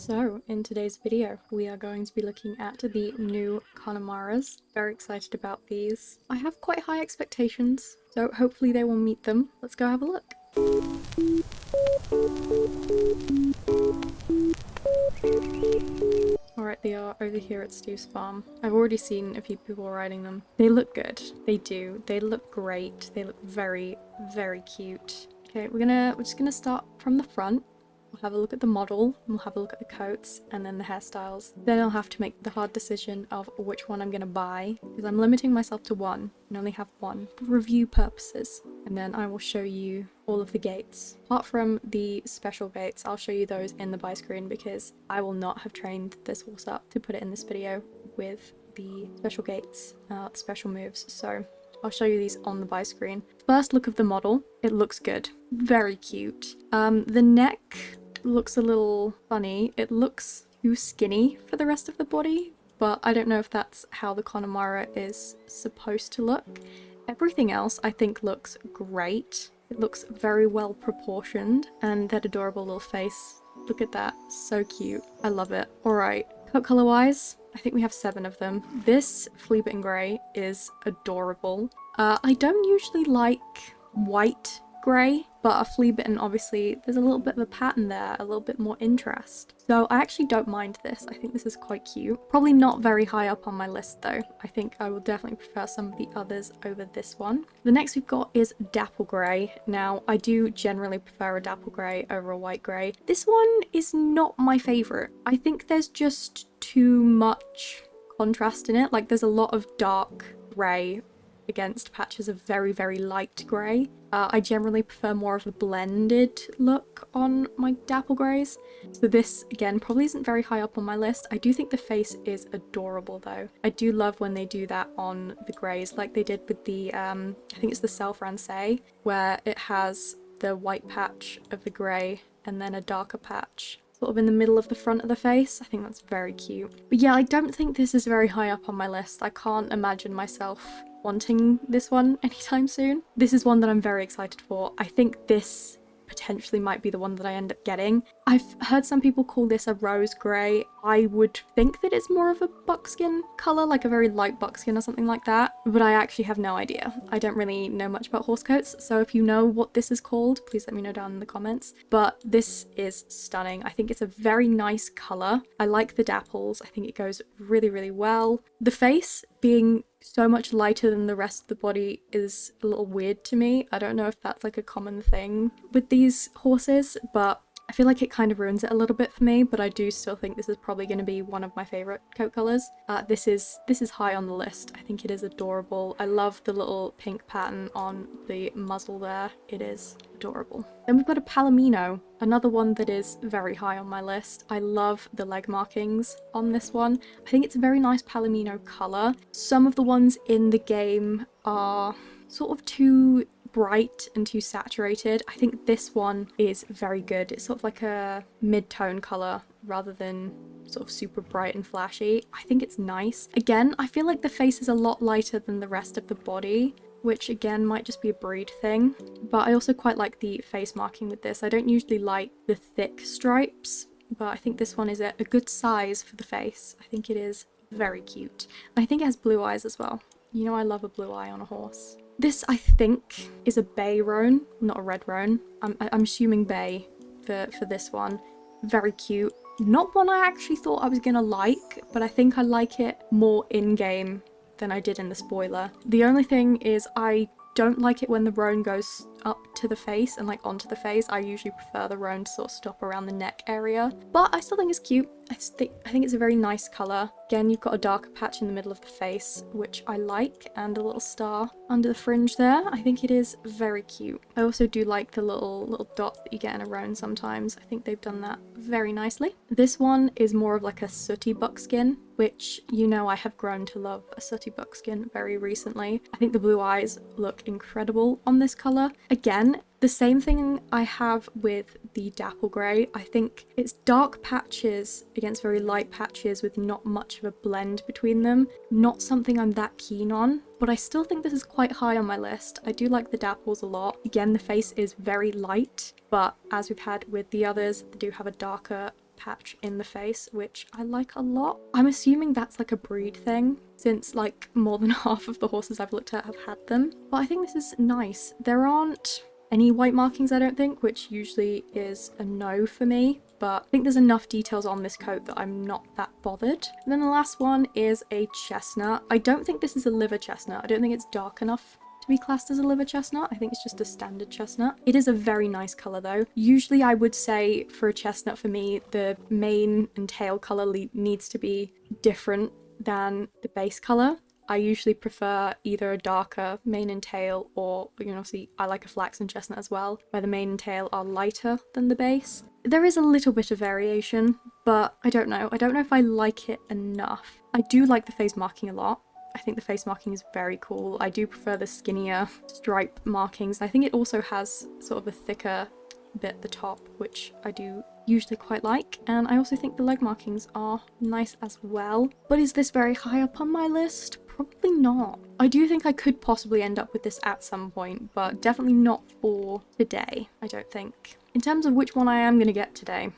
So, in today's video, we are going to be looking at the new Connemara's. Very excited about these. I have quite high expectations, so hopefully they will meet them. Let's go have a look. Alright, they are over here at Stu's farm. I've already seen a few people riding them. They look good. They do. They look great. They look very, very cute. Okay, we're just gonna start from the front. We'll have a look at the model, we'll have a look at the coats, and then the hairstyles. Then I'll have to make the hard decision of which one I'm going to buy, because I'm limiting myself to one, and only have one, for review purposes. And then I will show you all of the gates. Apart from the special gates, I'll show you those in the buy screen, because I will not have trained this horse up to put it in this video with the special gates, special moves, so I'll show you these on the buy screen. First look of the model, it looks good. Very cute. The neck looks a little funny. It looks too skinny for the rest of the body, but I don't know if that's how the Connemara is supposed to look. Everything else I think looks great. It looks very well proportioned, and that adorable little face. Look at that, so cute. I love it. Alright, coat color wise, I think we have 7 of them. This flea bitten grey is adorable. I don't usually like white grey, but a flea bitten, obviously there's a little bit of a pattern there, a little bit more interest. So I actually don't mind this. I think this is quite cute. Probably not very high up on my list though. I think I will definitely prefer some of the others over this one. The next we've got is dapple grey. Now I do generally prefer a dapple grey over a white grey. This one is not my favourite. I think there's just too much contrast in it. Like there's a lot of dark grey against patches of very, very light grey. I generally prefer more of a blended look on my dapple greys. So this, again, probably isn't very high up on my list. I do think the face is adorable though. I do love when they do that on the greys, like they did with the, I think it's the Self-Ransay, where it has the white patch of the grey and then a darker patch sort of in the middle of the front of the face. I think that's very cute. But yeah, I don't think this is very high up on my list. I can't imagine myself wanting this one anytime soon. This is one that I'm very excited for. I think this potentially might be the one that I end up getting. I've heard some people call this a rose grey. I would think that it's more of a buckskin colour, like a very light buckskin or something like that, but I actually have no idea. I don't really know much about horse coats, so if you know what this is called, please let me know down in the comments. But this is stunning. I think it's a very nice colour. I like the dapples. I think it goes really, really well. The face being so much lighter than the rest of the body is a little weird to me. I don't know if that's like a common thing with these horses, but I feel like it kind of ruins it a little bit for me, but I do still think this is probably going to be one of my favourite coat colours. This is high on the list. I think it is adorable. I love the little pink pattern on the muzzle there. It is adorable. Then we've got a Palomino, another one that is very high on my list. I love the leg markings on this one. I think it's a very nice Palomino colour. Some of the ones in the game are sort of too bright and too saturated. I think this one is very good. It's sort of like a mid-tone colour rather than sort of super bright and flashy. I think it's nice. Again, I feel like the face is a lot lighter than the rest of the body, which again might just be a breed thing, but I also quite like the face marking with this. I don't usually like the thick stripes, but I think this one is a good size for the face. I think it is very cute. And I think it has blue eyes as well. You know I love a blue eye on a horse. This, I think, is a bay roan, not a red roan. I'm assuming bay for this one. Very cute. Not one I actually thought I was gonna like, but I think I like it more in-game than I did in the spoiler. The only thing is I don't like it when the roan goes up to the face and like onto the face. I usually prefer the roan to sort of stop around the neck area, but I still think it's cute. I think it's a very nice colour. Again, you've got a darker patch in the middle of the face, which I like, and a little star under the fringe there. I think it is very cute. I also do like the little dot that you get in a roan sometimes. I think they've done that very nicely. This one is more of like a sooty buckskin, which you know I have grown to love a sooty buckskin very recently. I think the blue eyes look incredible on this colour. Again, the same thing I have with the dapple grey. I think it's dark patches against very light patches with not much of a blend between them. Not something I'm that keen on, but I still think this is quite high on my list. I do like the dapples a lot. Again, the face is very light, but as we've had with the others, they do have a darker patch in the face, which I like a lot. I'm assuming that's like a breed thing, since like more than half of the horses I've looked at have had them. But I think this is nice. There aren't any white markings, I don't think, which usually is a no for me, but I think there's enough details on this coat that I'm not that bothered. And then the last one is a chestnut. I don't think this is a liver chestnut. I don't think it's dark enough to be classed as a liver chestnut. I think it's just a standard chestnut. It is a very nice colour though. Usually I would say for a chestnut, for me, the mane and tail colour needs to be different than the base colour. I usually prefer either a darker mane and tail, or, you know, see, I like a flaxen chestnut as well, where the mane and tail are lighter than the base. There is a little bit of variation, but I don't know. I don't know if I like it enough. I do like the face marking a lot. I think the face marking is very cool. I do prefer the skinnier stripe markings. I think it also has sort of a thicker bit at the top, which I do usually quite like, and I also think the leg markings are nice as well. But is this very high up on my list? Probably not. I do think I could possibly end up with this at some point, but definitely not for today, I don't think. In terms of which one I am going to get today,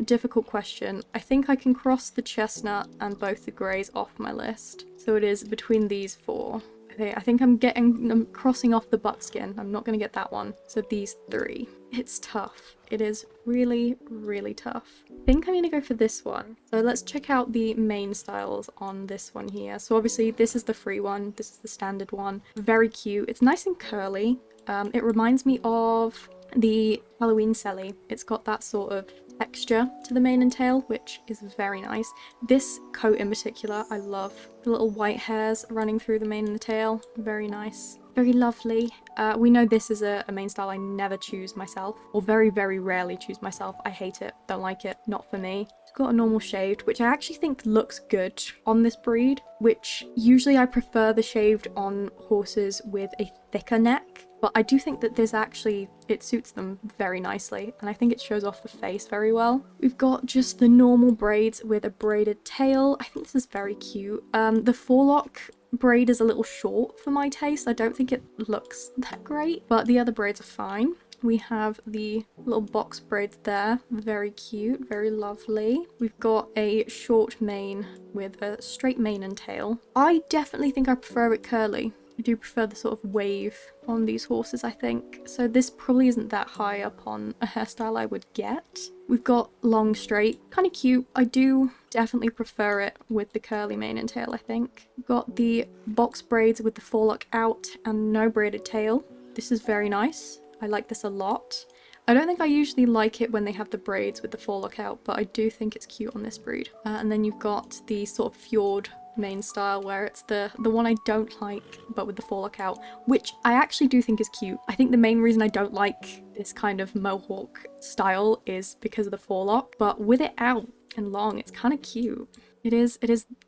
difficult question. I think I can cross the chestnut and both the greys off my list. So it is between these four. Okay, I think I'm crossing off the buckskin. I'm not going to get that one. So these three. It's tough. It is really, really tough. I think I'm going to go for this one. So let's check out the main styles on this one here. So obviously this is the free one. This is the standard one. Very cute. It's nice and curly. It reminds me of the Halloween Selly. It's got that sort of texture to the mane and tail, which is very nice. This coat in particular, I love. The little white hairs running through the mane and the tail. Very nice. Very lovely. We know this is a main style I never choose myself, or very, very rarely choose myself. I hate it. Don't like it. Not for me. It's got a normal shaved, which I actually think looks good on this breed, which usually I prefer the shaved on horses with a thicker neck. But I do think that this actually, it suits them very nicely, and I think it shows off the face very well. We've got just the normal braids with a braided tail. I think this is very cute. The forelock braid is a little short for my taste. I don't think it looks that great, but the other braids are fine. We have the little box braids there. Very cute, very lovely. We've got a short mane with a straight mane and tail. I definitely think I prefer it curly. I do prefer the sort of wave on these horses, I think. So this probably isn't that high up on a hairstyle I would get. We've got long straight, kind of cute. I do definitely prefer it with the curly mane and tail, I think. We've got the box braids with the forelock out and no braided tail. This is very nice. I like this a lot. I don't think I usually like it when they have the braids with the forelock out, but I do think it's cute on this breed. And then you've got the sort of fjord main style, where it's the one I don't like, but with the forelock out, which I actually do think is cute. I think the main reason I don't like this kind of mohawk style is because of the forelock, but with it out and long, it's kind of cute. It is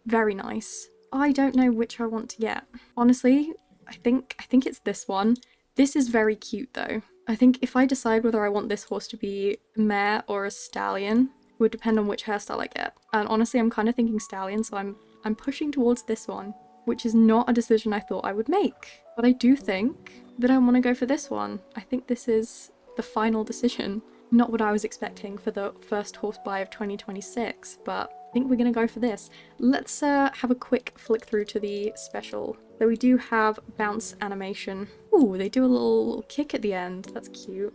very nice. I don't know which I want to get. Honestly, I think it's this one. This is very cute though. I think if I decide whether I want this horse to be a mare or a stallion, it would depend on which hairstyle I get. And honestly, I'm kind of thinking stallion, so I'm pushing towards this one, which is not a decision I thought I would make. But I do think that I want to go for this one. I think this is the final decision. Not what I was expecting for the first horse buy of 2026, but I think we're going to go for this. Let's have a quick flick through to the special. So we do have bounce animation. Ooh, they do a little kick at the end. That's cute.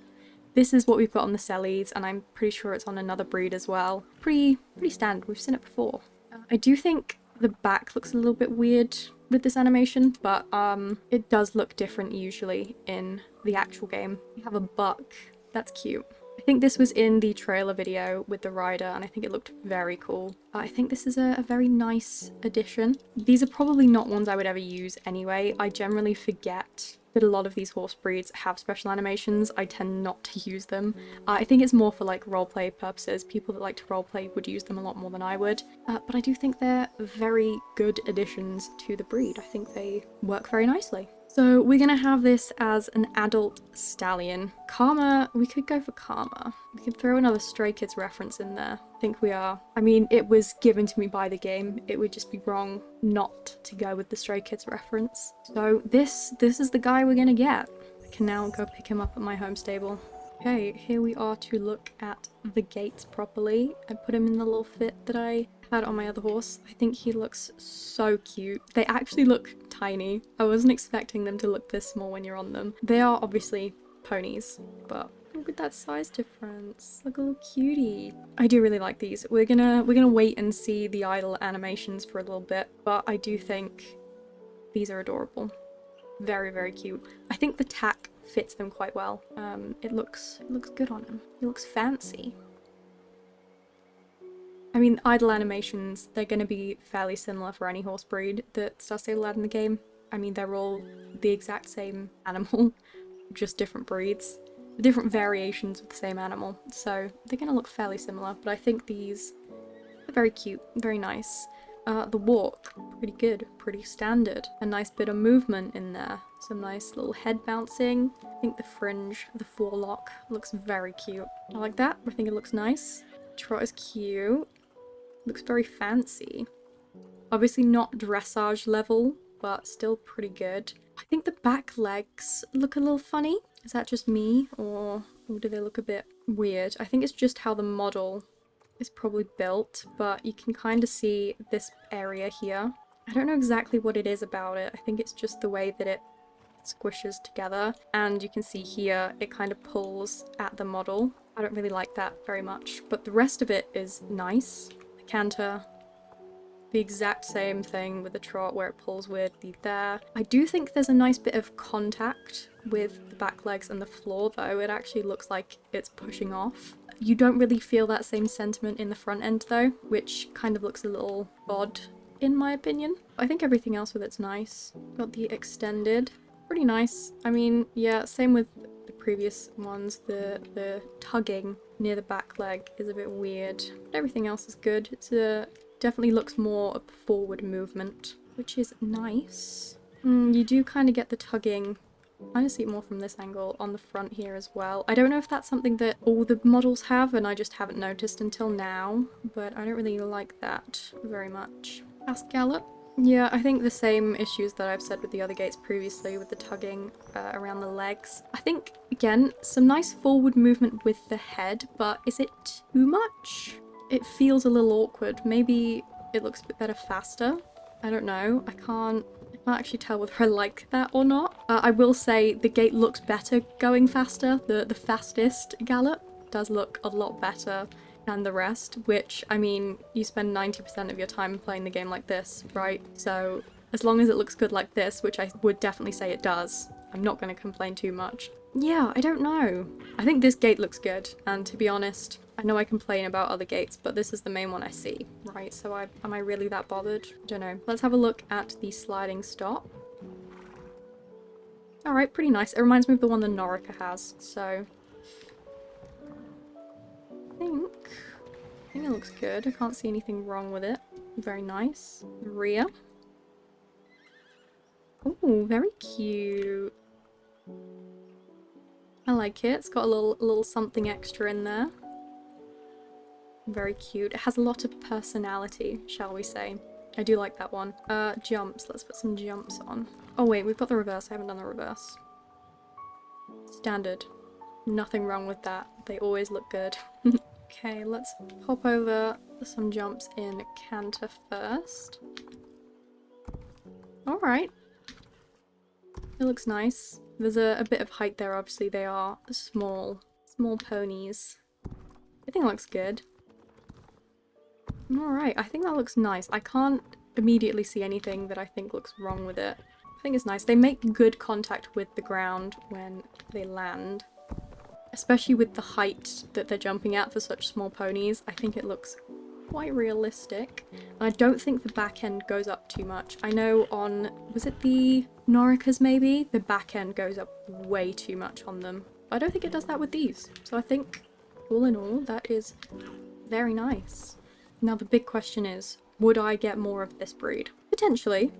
This is what we've got on the Sellies, and I'm pretty sure it's on another breed as well. Pretty standard. We've seen it before. I do think the back looks a little bit weird with this animation, but it does look different usually in the actual game. We have a buck. That's cute. I think this was in the trailer video with the rider, and I think it looked very cool. I think this is a very nice addition. These are probably not ones I would ever use anyway. I generally forget that a lot of these horse breeds have special animations. I tend not to use them. I think it's more for like roleplay purposes. People that like to roleplay would use them a lot more than I would. But I do think they're very good additions to the breed. I think they work very nicely. So we're gonna have this as an adult stallion. Karma, we could go for Karma. We could throw another Stray Kids reference in there. I think we are. I mean, it was given to me by the game. It would just be wrong not to go with the Stray Kids reference. So this is the guy we're gonna get. I can now go pick him up at my home stable. Okay, here we are to look at the gates properly. I put him in the little fit that I had on my other horse. I think he looks so cute. They actually look tiny. I wasn't expecting them to look this small when you're on them. They are obviously ponies, but look at that size difference. Look at a little cutie. I do really like these. We're gonna wait and see the idle animations for a little bit, but I do think these are adorable. Very, very cute. I think the tack fits them quite well. It looks good on him. He looks fancy. I mean, idle animations, they're going to be fairly similar for any horse breed that starts to allowed in the game. I mean, they're all the exact same animal, just different breeds. Different variations of the same animal, so they're going to look fairly similar, but I think these are very cute, very nice. The walk, pretty good, pretty standard. A nice bit of movement in there. Some nice little head bouncing. I think the fringe, the forelock, looks very cute. I like that. I think it looks nice. Trot is cute. Looks very fancy. Obviously not dressage level, but still pretty good. I think the back legs look a little funny. Is that just me, or do they look a bit weird? I think it's just how the model is probably built, but you can kind of see this area here. I don't know exactly what it is about it. I think it's just the way that it squishes together, and you can see here it kind of pulls at the model. I don't really like that very much, but the rest of it is nice. The canter, the exact same thing with the trot where it pulls weirdly there. I do think there's a nice bit of contact with the back legs and the floor though. It actually looks like it's pushing off. You don't really feel that same sentiment in the front end though, which kind of looks a little odd in my opinion. I think everything else with it's nice. Got the extended, pretty nice. I mean, yeah, same with the previous ones. The tugging near the back leg is a bit weird, but everything else is good. It's definitely looks more of a forward movement, which is nice. You do kind of get the tugging. I kind of see it more from this angle on the front here as well. I don't know if that's something that all the models have and I just haven't noticed until now, but I don't really like that very much. Fast gallop. Yeah, I think the same issues that I've said with the other gates previously with the tugging around the legs. I think, again, some nice forward movement with the head, but is it too much? It feels a little awkward. Maybe it looks a bit better faster. I don't know. I can't actually tell whether I like that or not. I will say the gate looks better going faster. The fastest gallop does look a lot better than the rest, which, I mean, you spend 90% of your time playing the game like this, right? So as long as it looks good like this, which I would definitely say it does, I'm not going to complain too much. Yeah, I don't know. I think this gate looks good, and to be honest, I know I complain about other gates, but this is the main one I see, right? So am I really that bothered? I don't know. Let's have a look at the sliding stop. Alright, pretty nice. It reminds me of the one that Norica has, so I think it looks good. I can't see anything wrong with it. Very nice. Rear. Oh, very cute. I like it. It's got a little something extra in there. Very cute. It has a lot of personality, shall we say. I do like that one. Jumps. Let's put some jumps on. Oh wait, we've got the reverse. I haven't done the reverse. Standard. Nothing wrong with that. They always look good. Okay, let's pop over some jumps in canter first. Alright. It looks nice. There's a bit of height there, obviously. They are small ponies. I think it looks good. Alright, I think that looks nice. I can't immediately see anything that I think looks wrong with it. I think it's nice. They make good contact with the ground when they land. Especially with the height that they're jumping at for such small ponies. I think it looks quite realistic. And I don't think the back end goes up too much. I know on, was it the Noricas maybe? The back end goes up way too much on them. But I don't think it does that with these. So I think, all in all, that is very nice. Now the big question is, would I get more of this breed? Potentially.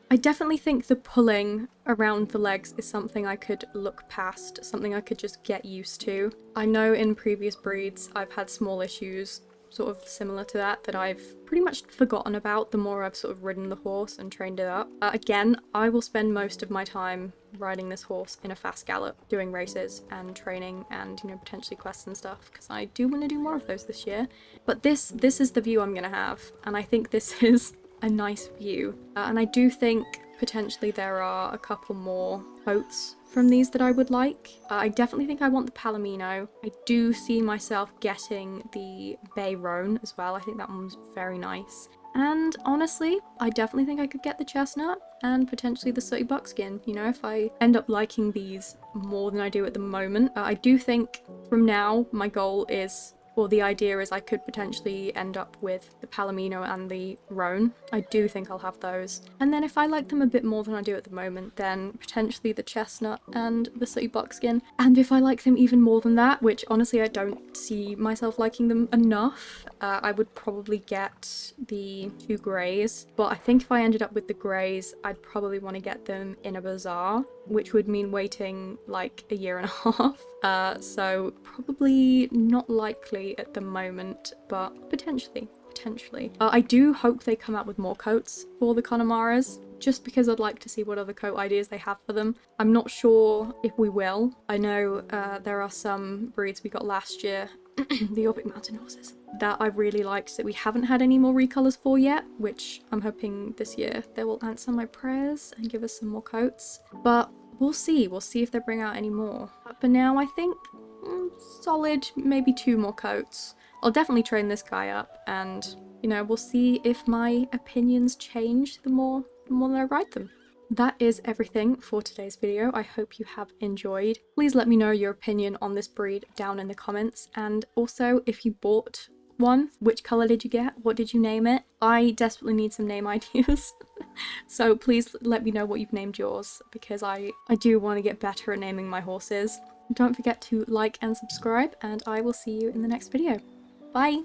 I definitely think the pulling around the legs is something I could look past, something I could just get used to. I know in previous breeds I've had small issues sort of similar to that I've pretty much forgotten about the more I've sort of ridden the horse and trained it up. Again, I will spend most of my time riding this horse in a fast gallop, doing races and training and, you know, potentially quests and stuff, because I do want to do more of those this year. But this is the view I'm going to have, and I think this is a nice view. And I do think potentially there are a couple more coats from these that I would like. I definitely think I want the Palomino. I do see myself getting the Bay Roan as well. I think that one's very nice. And honestly, I definitely think I could get the chestnut and potentially the sooty buckskin, you know, if I end up liking these more than I do at the moment. I do think from now my goal is, or the idea is, I could potentially end up with the Palomino and the Roan. I do think I'll have those. And then if I like them a bit more than I do at the moment, then potentially the chestnut and the sooty buckskin. And if I like them even more than that, which honestly I don't see myself liking them enough, I would probably get the 2 greys. But I think if I ended up with the greys, I'd probably want to get them in a bazaar, which would mean waiting like a year and a half. So probably not likely at the moment, but potentially. I do hope they come out with more coats for the Connemaras, just because I'd like to see what other coat ideas they have for them. I'm not sure if we will. I know there are some breeds we got last year, the Orbic Mountain horses, that I really liked that we haven't had any more recolors for yet, which I'm hoping this year they will answer my prayers and give us some more coats. But we'll see if they bring out any more. But for now, I think solid, maybe 2 more coats. I'll definitely train this guy up, and, you know, we'll see if my opinions change the more that I ride them. That is everything for today's video. I hope you have enjoyed. Please let me know your opinion on this breed down in the comments, and also if you bought one, which color did you get? What did you name it? I desperately need some name ideas. So please let me know what you've named yours, because I do want to get better at naming my horses. Don't forget to like and subscribe, and I will see you in the next video. Bye!